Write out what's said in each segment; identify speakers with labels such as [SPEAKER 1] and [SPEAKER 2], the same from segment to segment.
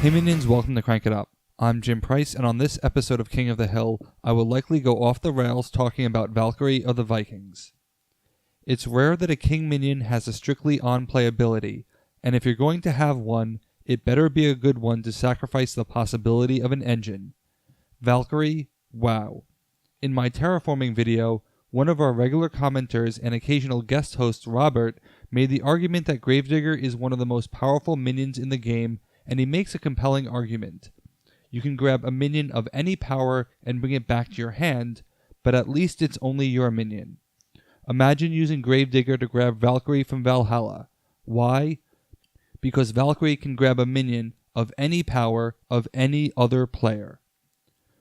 [SPEAKER 1] Hey minions, welcome to Crank It Up. I'm Jim Price, and on this episode of King of the Hill, I will likely go off the rails talking about Valkyrie of the Vikings. It's rare that a king minion has a strictly on-play ability, and if you're going to have one, it better be a good one to sacrifice the possibility of an engine. Valkyrie, wow. In my terraforming video, one of our regular commenters and occasional guest host Robert made the argument that Gravedigger is one of the most powerful minions in the game, and he makes a compelling argument. You can grab a minion of any power and bring it back to your hand, but at least it's only your minion. Imagine using Gravedigger to grab Valkyrie from Valhalla. Why? Because Valkyrie can grab a minion of any power of any other player.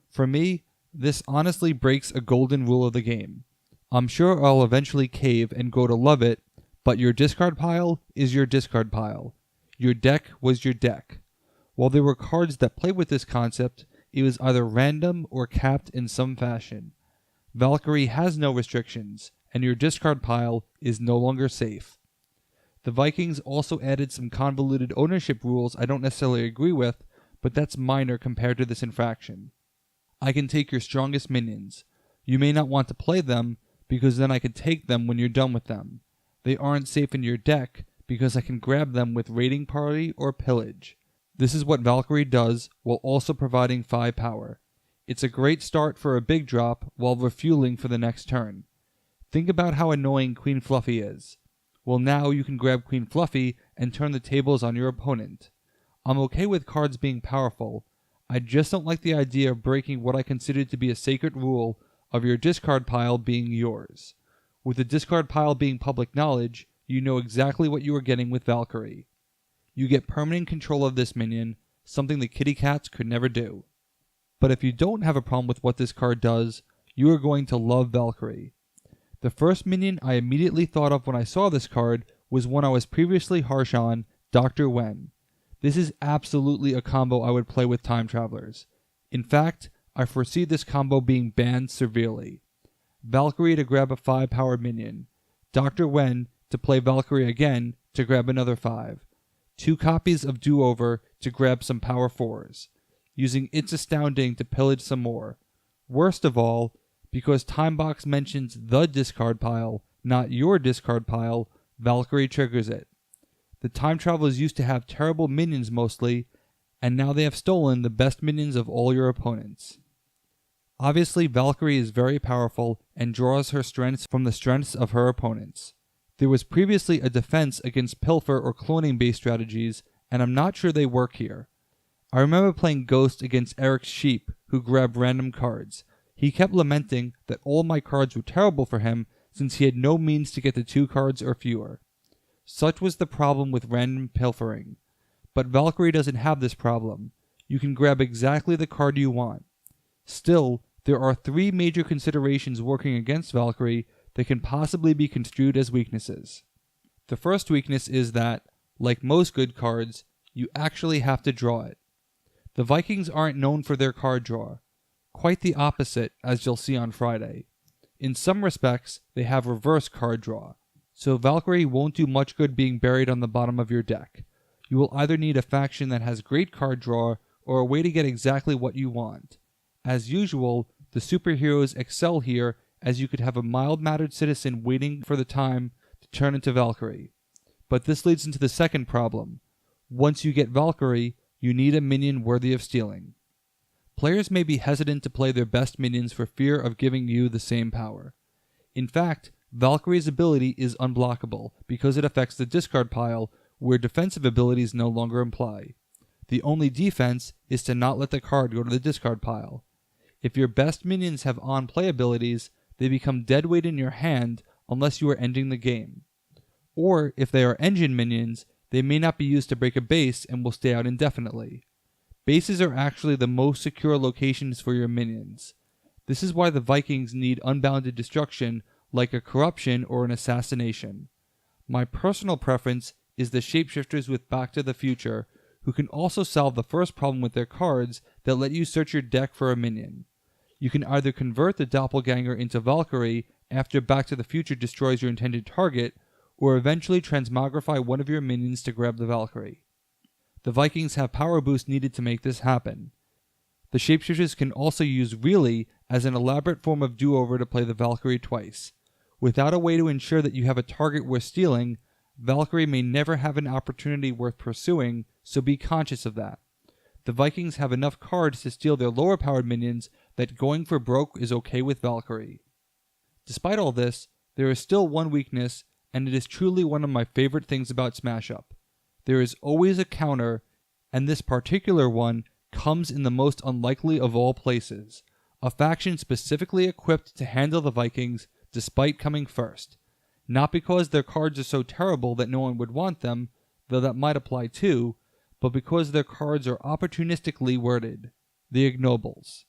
[SPEAKER 1] For me, this honestly breaks a golden rule of the game. I'm sure I'll eventually cave and grow to love it, but your discard pile is your discard pile. Your deck was your deck. While there were cards that played with this concept, it was either random or capped in some fashion. Valkyrie has no restrictions, and your discard pile is no longer safe. The Vikings also added some convoluted ownership rules I don't necessarily agree with, but that's minor compared to this infraction. I can take your strongest minions. You may not want to play them, because then I could take them when you're done with them. They aren't safe in your deck, because I can grab them with Raiding Party or Pillage. This is what Valkyrie does, while also providing 5 power. It's a great start for a big drop, while refueling for the next turn. Think about how annoying Queen Fluffy is. Well, now you can grab Queen Fluffy and turn the tables on your opponent. I'm okay with cards being powerful. I just don't like the idea of breaking what I consider to be a sacred rule of your discard pile being yours. With the discard pile being public knowledge, you know exactly what you are getting with Valkyrie. You get permanent control of this minion, something the kitty cats could never do. But if you don't have a problem with what this card does, you are going to love Valkyrie. The first minion I immediately thought of when I saw this card was one I was previously harsh on, Dr. Wen. This is absolutely a combo I would play with Time Travelers. In fact, I foresee this combo being banned severely. Valkyrie to grab a 5-power minion. Dr. Wen to play Valkyrie again to grab another 5. 2 copies of Do-Over to grab some power 4s. Using It's Astounding to pillage some more. Worst of all, because Timebox mentions the discard pile, not your discard pile, Valkyrie triggers it. The Time Travelers used to have terrible minions mostly, and now they have stolen the best minions of all your opponents. Obviously, Valkyrie is very powerful and draws her strengths from the strengths of her opponents. There was previously a defense against pilfer or cloning-based strategies, and I'm not sure they work here. I remember playing Ghost against Eric's Sheep, who grabbed random cards. He kept lamenting that all my cards were terrible for him since he had no means to get to 2 cards or fewer. Such was the problem with random pilfering. But Valkyrie doesn't have this problem. You can grab exactly the card you want. Still, there are 3 major considerations working against Valkyrie that can possibly be construed as weaknesses. The first weakness is that, like most good cards, you actually have to draw it. The Vikings aren't known for their card draw. Quite the opposite, as you'll see on Friday. In some respects, they have reverse card draw. So Valkyrie won't do much good being buried on the bottom of your deck. You will either need a faction that has great card draw, or a way to get exactly what you want. As usual, the superheroes excel here, as you could have a mild-mannered citizen waiting for the time to turn into Valkyrie. But this leads into the second problem. Once you get Valkyrie, you need a minion worthy of stealing. Players may be hesitant to play their best minions for fear of giving you the same power. In fact, Valkyrie's ability is unblockable because it affects the discard pile, where defensive abilities no longer apply. The only defense is to not let the card go to the discard pile. If your best minions have on-play abilities, they become deadweight in your hand unless you are ending the game. Or, if they are engine minions, they may not be used to break a base and will stay out indefinitely. Bases are actually the most secure locations for your minions. This is why the Vikings need unbounded destruction like a corruption or an assassination. My personal preference is the shapeshifters with Back to the Future, who can also solve the first problem with their cards that let you search your deck for a minion. You can either convert the doppelganger into Valkyrie after Back to the Future destroys your intended target, or eventually transmogrify one of your minions to grab the Valkyrie. The Vikings have power boost needed to make this happen. The shapeshifters can also use really as an elaborate form of do-over to play the Valkyrie twice. Without a way to ensure that you have a target worth stealing, Valkyrie may never have an opportunity worth pursuing, so be conscious of that. The Vikings have enough cards to steal their lower powered minions that going for broke is okay with Valkyrie. Despite all this, there is still one weakness, and it is truly one of my favorite things about Smash Up. There is always a counter, and this particular one comes in the most unlikely of all places. A faction specifically equipped to handle the Vikings despite coming first. Not because their cards are so terrible that no one would want them, though that might apply too, but because their cards are opportunistically worded. The Ignobles.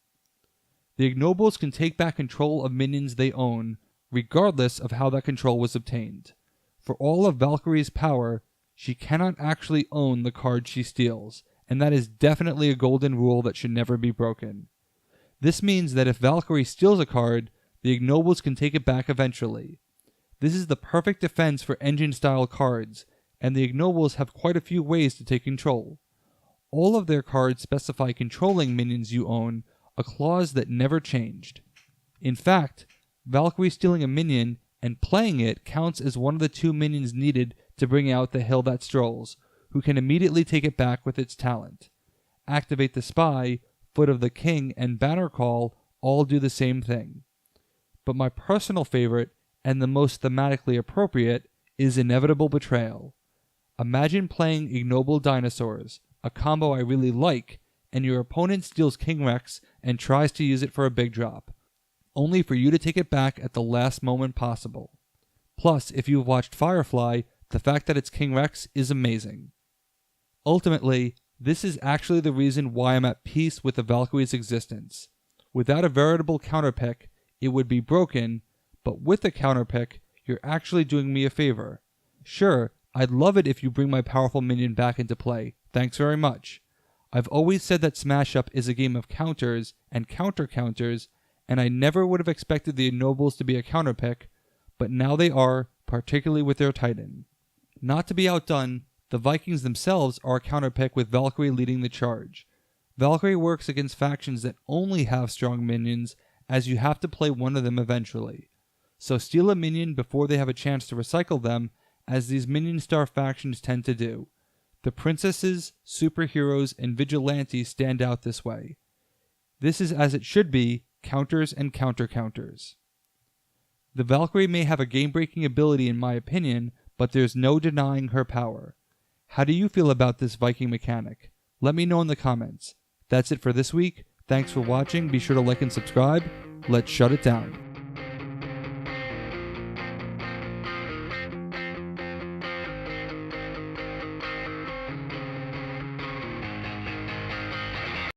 [SPEAKER 1] The Ignobles can take back control of minions they own, regardless of how that control was obtained. For all of Valkyrie's power, she cannot actually own the card she steals, and that is definitely a golden rule that should never be broken. This means that if Valkyrie steals a card, the Ignobles can take it back eventually. This is the perfect defense for engine-style cards, and the Ignobles have quite a few ways to take control. All of their cards specify controlling minions you own, a clause that never changed. In fact, Valkyrie stealing a minion and playing it counts as one of the 2 minions needed to bring out the Hill That Strolls, who can immediately take it back with its talent. Activate the Spy, Foot of the King, and Banner Call all do the same thing. But my personal favorite, and the most thematically appropriate, is Inevitable Betrayal. Imagine playing Ignoble Dinosaurs, a combo I really like, and your opponent steals King Rex and tries to use it for a big drop, only for you to take it back at the last moment possible. Plus, if you've watched Firefly, the fact that it's King Rex is amazing. Ultimately, this is actually the reason why I'm at peace with the Valkyrie's existence. Without a veritable counterpick, it would be broken, but with a counterpick, you're actually doing me a favor. Sure, I'd love it if you bring my powerful minion back into play. Thanks very much. I've always said that Smash Up is a game of counters and counter-counters, and I never would have expected the Ignobles to be a counterpick, but now they are, particularly with their Titan. Not to be outdone, the Vikings themselves are a counterpick with Valkyrie leading the charge. Valkyrie works against factions that only have strong minions, as you have to play one of them eventually. So steal a minion before they have a chance to recycle them, as these minion star factions tend to do. The princesses, superheroes, and vigilantes stand out this way. This is as it should be, counters and counter-counters. The Valkyrie may have a game-breaking ability in my opinion, but there's no denying her power. How do you feel about this Viking mechanic? Let me know in the comments. That's it for this week. Thanks for watching. Be sure to like and subscribe. Let's shut it down.